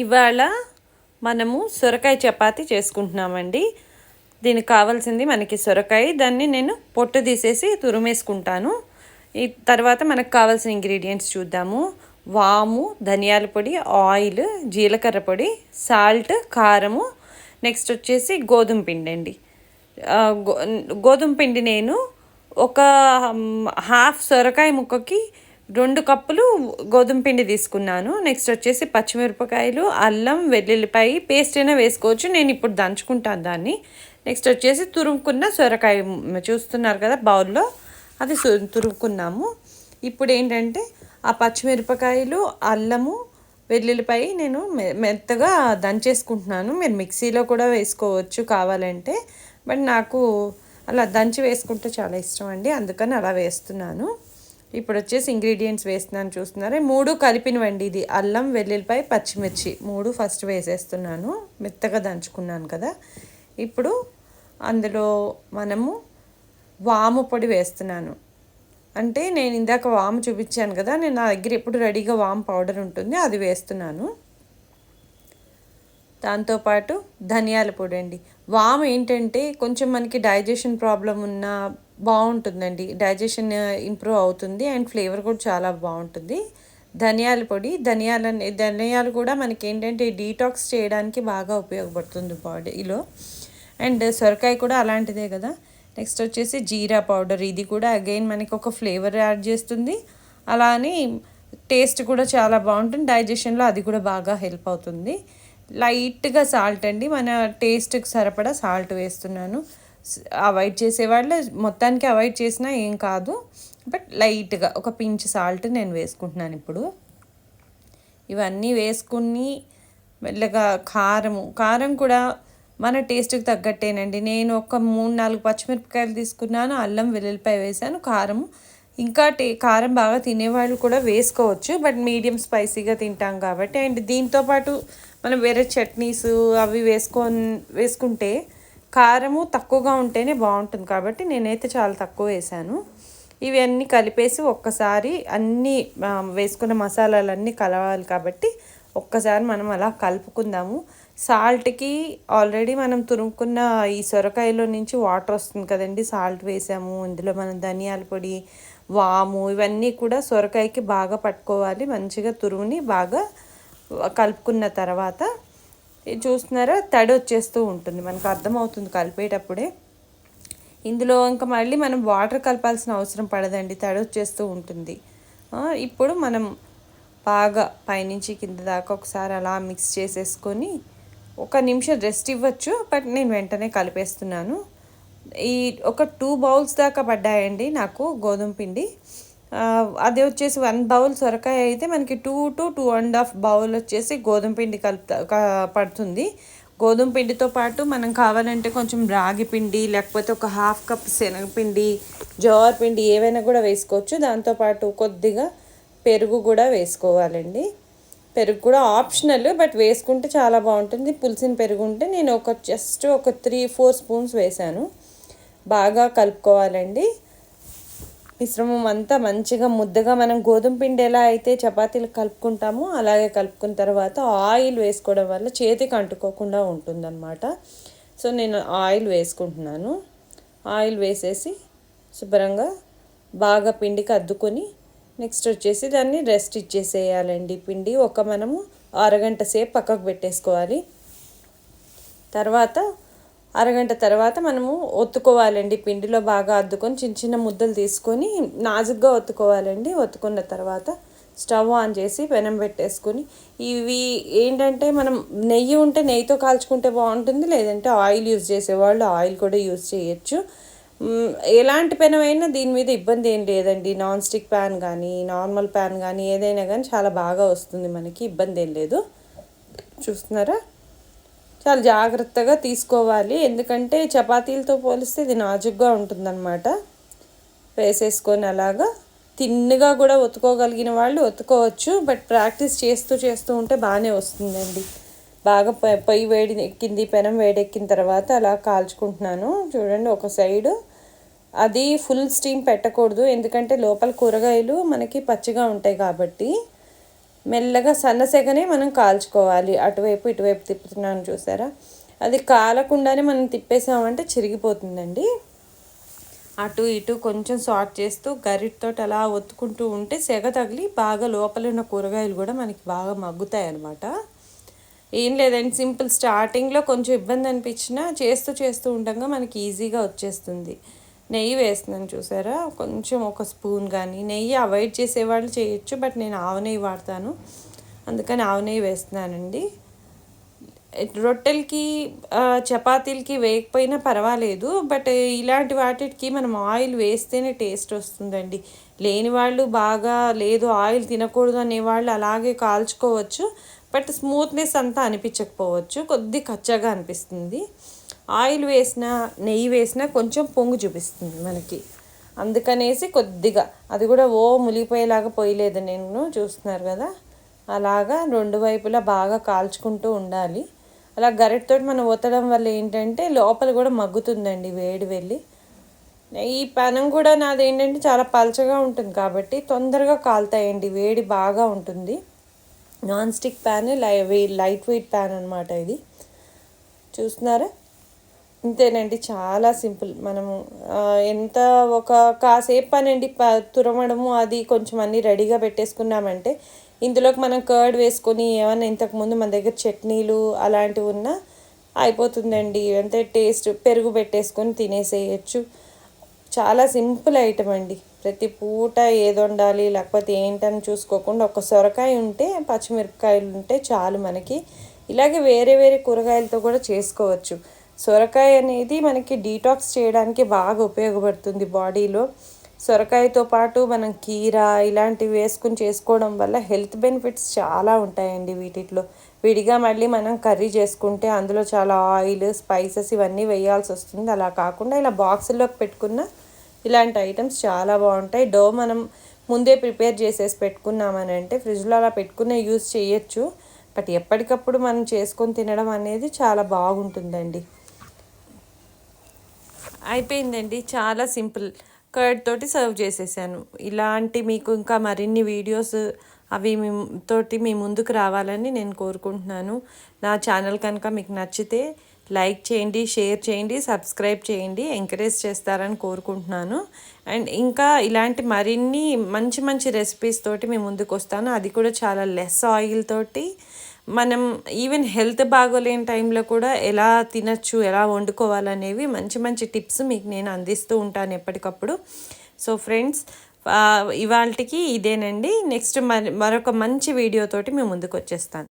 ఇవాళ మనము సొరకాయ చపాతీ చేసుకుంటున్నామండి. దీనికి కావాల్సింది మనకి సొరకాయ, దాన్ని నేను పొట్టు తీసేసి తురిమేసుకుంటాను. ఈ తర్వాత మనకు కావాల్సిన ఇంగ్రీడియంట్స్ చూద్దాము. వాము, ధనియాల పొడి, ఆయిల్, జీలకర్ర పొడి, సాల్ట్, కారము, నెక్స్ట్ వచ్చేసి గోధుమ పిండి అండి. గోధుమ పిండి నేను ఒక హాఫ్ సొరకాయ ముక్కకి 2 కప్పులు గోధుమ పిండి తీసుకున్నాను. నెక్స్ట్ వచ్చేసి పచ్చిమిరపకాయలు, అల్లం, వెల్లుల్లిపాయ పేస్ట్ అయినా వేసుకోవచ్చు, నేను ఇప్పుడు దంచుకుంటాను దాన్ని. నెక్స్ట్ వచ్చేసి తురుముకున్న సొరకాయ చూస్తున్నారు కదా బౌల్లో, అది తురుముకున్నాము. ఇప్పుడు ఏంటంటే ఆ పచ్చిమిరపకాయలు, అల్లము, వెల్లుల్లిపాయ నేను మెత్తగా దంచేసుకుంటున్నాను. మీరు మిక్సీలో కూడా వేసుకోవచ్చు కావాలంటే, బట్ నాకు అలా దంచి వేసుకుంటే చాలా ఇష్టం అండి, అందుకని అలా వేస్తున్నాను. ఇప్పుడు వచ్చేసి ఇంగ్రీడియంట్స్ వేస్తున్నాను, చూస్తున్నారు 3 కలిపినవండి. ఇది అల్లం, వెల్లుల్లిపాయ, పచ్చిమిర్చి 3 ఫస్ట్ వేసేస్తున్నాను, మెత్తగా దంచుకున్నాను కదా. ఇప్పుడు అందులో మనము వాము పొడి వేస్తున్నాను. అంటే నేను ఇందాక వాము చూపించాను కదా, నేను నా దగ్గర ఎప్పుడు రెడీగా వాము పౌడర్ ఉంటుంది, అది వేస్తున్నాను. దాంతోపాటు ధనియాల పొడి అండి. వాము ఏంటంటే కొంచెం మనకి డైజెషన్ ప్రాబ్లం ఉన్నా బాగుంటుందండి, డైజెషన్ ఇంప్రూవ్ అవుతుంది అండ్ ఫ్లేవర్ కూడా చాలా బాగుంటుంది. ధనియాల పొడి, ధనియాలు కూడా మనకి ఏంటంటే డీటాక్స్ చేయడానికి బాగా ఉపయోగపడుతుంది బాడీలో. అండ్ సొరకాయ కూడా అలాంటిదే కదా. నెక్స్ట్ వచ్చేసి జీరా పౌడర్, ఇది కూడా అగైన్ మనకి ఒక ఫ్లేవర్ యాడ్ చేస్తుంది, అలా అని టేస్ట్ కూడా చాలా బాగుంటుంది, డైజెషన్లో అది కూడా బాగా హెల్ప్ అవుతుంది. లైట్గా సాల్ట్ అండి, మన టేస్ట్కి సరిపడా సాల్ట్ వేస్తున్నాను. అవాయిడ్ చేసేవాళ్ళు మొత్తానికి అవాయిడ్ చేసినా ఏం కాదు, బట్ లైట్గా ఒక పించ్ సాల్ట్ నేను వేసుకుంటున్నాను. ఇప్పుడు ఇవన్నీ వేసుకుని మెల్లగా కారం కూడా మన టేస్ట్కి తగ్గట్టేనండి. నేను ఒక 3-4 పచ్చిమిరపకాయలు తీసుకున్నాను, అల్లం, వెల్లుల్లిపాయ వేసాను. ఇంకా కారం బాగా తినేవాళ్ళు కూడా వేసుకోవచ్చు, బట్ మీడియం స్పైసీగా తింటాం కాబట్టి. అండ్ దీంతోపాటు మనం వేరే చట్నీస్ అవి వేసుకుంటే కారము తక్కువగా ఉంటేనే బాగుంటుంది, కాబట్టి నేనైతే చాలా తక్కువ వేసాను. ఇవన్నీ కలిపేసి ఒక్కసారి అన్నీ వేసుకున్న మసాలాలన్నీ కలవాలి కాబట్టి ఒక్కసారి మనం అలా కలుపుకుందాము. సాల్ట్కి ఆల్రెడీ మనం తురుముకున్న ఈ సొరకాయలో నుంచి వాటర్ వస్తుంది కదండి, సాల్ట్ వేసాము. ఇందులో మనం ధనియాల పొడి, వాము ఇవన్నీ కూడా సొరకాయకి బాగా పట్టుకోవాలి. మంచిగా తురుముని బాగా కలుపుకున్న తర్వాత చూస్తున్నారా తడి వచ్చేస్తూ ఉంటుంది, మనకు అర్థమవుతుంది కలిపేటప్పుడే. ఇందులో ఇంకా మళ్ళీ మనం వాటర్ కలపాల్సిన అవసరం పడదండి, తడి వచ్చేస్తూ ఉంటుంది. ఇప్పుడు మనం బాగా పైనుంచి కింద దాకా ఒకసారి అలా మిక్స్ చేసేసుకొని 1 నిమిషం రెస్ట్ ఇవ్వచ్చు, బట్ నేను వెంటనే కలిపేస్తున్నాను. ఈ ఒక 2 బౌల్స్ దాకా పడ్డాయండి నాకు గోధుమ పిండి. అది వచ్చేసి 1 బౌల్ సొరకాయ అయితే మనకి 2 to 2.5 బౌల్ వచ్చేసి గోధుమ పిండి పడుతుంది. గోధుమ పిండితో పాటు మనం కావాలంటే కొంచెం రాగి పిండి, లేకపోతే ఒక 1/2 కప్ శనగపిండి, జోవర్ పిండి ఏవైనా కూడా వేసుకోవచ్చు. దాంతోపాటు కొద్దిగా పెరుగు కూడా వేసుకోవాలండి. పెరుగు కూడా ఆప్షనల్, బట్ వేసుకుంటే చాలా బాగుంటుంది. పులిసిన పెరుగు ఉంటే నేను జస్ట్ ఒక 3-4 స్పూన్స్ వేసాను. బాగా కలుపుకోవాలండి. మిశ్రమం అంతా మంచిగా ముద్దగా మనం గోధుమ పిండి ఎలా అయితే చపాతీలు కలుపుకుంటామో అలాగే కలుపుకున్న తర్వాత ఆయిల్ వేసుకోవడం వల్ల చేతికి అంటుకోకుండా ఉంటుందన్నమాట. సో నేను ఆయిల్ వేసుకుంటున్నాను. ఆయిల్ వేసేసి శుభ్రంగా బాగా పిండికి అద్దుకొని నెక్స్ట్ వచ్చేసి దాన్ని రెస్ట్ ఇచ్చేసేయాలండి. పిండి మనము అరగంట సేపు పక్కకు పెట్టేసుకోవాలి. అరగంట తర్వాత మనము ఒత్తుకోవాలండి. పిండిలో బాగా అద్దుకొని చిన్న చిన్న ముద్దలు తీసుకొని నాజుగ్గా ఒత్తుకోవాలండి. ఒత్తుకున్న తర్వాత స్టవ్ ఆన్ చేసి పెనం పెట్టేసుకొని, ఇవి ఏంటంటే మనం నెయ్యి ఉంటే నెయ్యితో కాల్చుకుంటే బాగుంటుంది, లేదంటే ఆయిల్ యూజ్ చేసేవాళ్ళు ఆయిల్ కూడా యూజ్ చేయొచ్చు. ఎలాంటి పెనం అయినా దీని మీద ఇబ్బంది ఏం లేదండి. నాన్ స్టిక్ ప్యాన్ కానీ నార్మల్ ప్యాన్ కానీ ఏదైనా కానీ చాలా బాగా వస్తుంది, మనకి ఇబ్బంది ఏం లేదు. చూస్తున్నారా, చాలా జాగ్రత్తగా తీసుకోవాలి, ఎందుకంటే చపాతీలతో పోలిస్తే ఇది నాజుగ్గా ఉంటుందన్నమాట. వేసేసుకొని అలాగా తిన్నగా కూడా ఒత్తుకోగలిగిన వాళ్ళు ఒత్తుకోవచ్చు, బట్ ప్రాక్టీస్ చేస్తూ ఉంటే బాగానే వస్తుందండి. బాగా పొయ్యి వేడెక్కింది, పెనం వేడెక్కిన తర్వాత అలా కాల్చుకుంటున్నాను. చూడండి, ఒక సైడు అది ఫుల్ స్టీమ్ పెట్టకూడదు, ఎందుకంటే లోపల కూరగాయలు మనకి పచ్చిగా ఉంటాయి కాబట్టి. మెల్లగా సన్నసెగనే మనం కాల్చుకోవాలి. అటువైపు ఇటువైపు తిప్పుతున్నాను చూసారా, అది కాలకుండానే మనం తిప్పేసామంటే చిరిగిపోతుందండి. అటు ఇటు కొంచెం సాట్ చేస్తూ గరిటతో అలా ఒత్తుకుంటూ ఉంటే సెగ తగిలి బాగా లోపల ఉన్న కూరగాయలు కూడా మనకి బాగా మగ్గుతాయి అన్నమాట. ఏం లేదండి, సింపుల్. స్టార్టింగ్లో కొంచెం ఇబ్బంది అనిపించినా చేస్తూ చేస్తూ ఉండగా మనకి ఈజీగా వచ్చేస్తుంది. నెయ్యి వేస్తున్నాను చూసారా, కొంచెం ఒక స్పూన్. కానీ నెయ్యి అవాయిడ్ చేసేవాళ్ళు చేయొచ్చు, బట్ నేను ఆవు నెయ్యి వాడతాను, అందుకని ఆవు నెయ్యి వేస్తున్నానండి. రొట్టెలకి చపాతీలకి వేయకపోయినా పర్వాలేదు, బట్ ఇలాంటి వాటికి మనం ఆయిల్ వేస్తేనే టేస్ట్ వస్తుందండి. లేని వాళ్ళు బాగా లేదు ఆయిల్ తినకూడదు అనేవాళ్ళు అలాగే కాల్చుకోవచ్చు, బట్ స్మూత్నెస్ అంతా అనిపించకపోవచ్చు, కొద్ది కచ్చగా అనిపిస్తుంది. ఆయిల్ వేసినా నెయ్యి వేసినా కొంచెం పొంగు చూపిస్తుంది మనకి, అందుకనేసి కొద్దిగా, అది కూడా మునిగిపోయేలాగా పోయలేదు నేను, చూస్తున్నారు కదా, అలాగా రెండు వైపులా బాగా కాల్చుకుంటూ ఉండాలి. అలా గరిటతో మనం ఒత్తడం వల్ల ఏంటంటే లోపల కూడా మగ్గుతుందండి వేడి వెళ్ళి. ఈ పెనం కూడా నాది ఏంటంటే చాలా పలచగా ఉంటుంది కాబట్టి తొందరగా కాలుతాయండి, వేడి బాగా ఉంటుంది. Non stick pan, light weight pan అనమాట ఇది. చూస్తున్నారా, ఇంతేనండి, చాలా సింపుల్. మనము ఎంత ఒక కాసేపు పనండి తురమడము, అది కొంచెం అన్నీ రెడీగా పెట్టేసుకున్నామంటే ఇందులోకి మనం కర్డ్ వేసుకొని ఏమన్నా ఇంతకుముందు మన దగ్గర చట్నీలు అలాంటివి ఉన్నా అయిపోతుందండి. అంతే, టేస్ట్ పెరుగు పెట్టేసుకొని తినేసేయచ్చు. చాలా సింపుల్ ఐటమ్ అండి. ప్రతి పూట ఏది వండాలి లేకపోతే ఏంటని చూసుకోకుండా ఒక సొరకాయ ఉంటే, పచ్చిమిరపకాయలు ఉంటే చాలు మనకి. ఇలాగే వేరే వేరే కూరగాయలతో కూడా చేసుకోవచ్చు. సొరకాయ అనేది మనకి డీటాక్స్ చేయడానికి బాగా ఉపయోగపడుతుంది బాడీలో. సొరకాయతో పాటు మనం కీరా ఇలాంటివి వేసుకుని చేసుకోవడం వల్ల హెల్త్ బెనిఫిట్స్ చాలా ఉంటాయండి వీటిలో. విడిగా మళ్ళీ మనం కర్రీ చేసుకుంటే అందులో చాలా ఆయిల్, స్పైసెస్ ఇవన్నీ వేయాల్సి వస్తుంది. అలా కాకుండా ఇలా బాక్సుల్లోకి పెట్టుకున్న ఇలాంటి ఐటమ్స్ చాలా బాగుంటాయి. డో మనం ముందే ప్రిపేర్ చేసేసి పెట్టుకున్నామని అంటే ఫ్రిడ్జ్లో అలా పెట్టుకునే యూజ్ చేయొచ్చు, బట్ ఎప్పటికప్పుడు మనం చేసుకొని తినడం అనేది చాలా బాగుంటుందండి. అయిపోయిందండి, చాలా సింపుల్. కర్డ్ తోటి సర్వ్ చేసేసాను. ఇలాంటి మీకు ఇంకా మరిన్ని వీడియోస్ అవి తోటి మీ ముందుకు రావాలని నేను కోరుకుంటున్నాను. నా ఛానల్ కనుక మీకు నచ్చితే లైక్ చేయండి, షేర్ చేయండి, సబ్స్క్రైబ్ చేయండి, ఎంకరేజ్ చేస్తారని కోరుకుంటున్నాను. అండ్ ఇంకా ఇలాంటి మరిన్ని మంచి మంచి రెసిపీస్ తోటి మీ ముందుకు వస్తాను, అది కూడా చాలా లెస్ ఆయిల్ తోటి. మనం ఈవెన్ హెల్త్ బాగోలేని టైంలో కూడా ఎలా తినచ్చు, ఎలా వండుకోవాలనేవి మంచి మంచి టిప్స్ మీకు నేను అందిస్తూ ఉంటాను ఎప్పటికప్పుడు. సో ఫ్రెండ్స్, ఇవాళకి ఇదేనండి. నెక్స్ట్ మరొక మంచి వీడియోతోటి మేము ముందుకు వచ్చేస్తాను.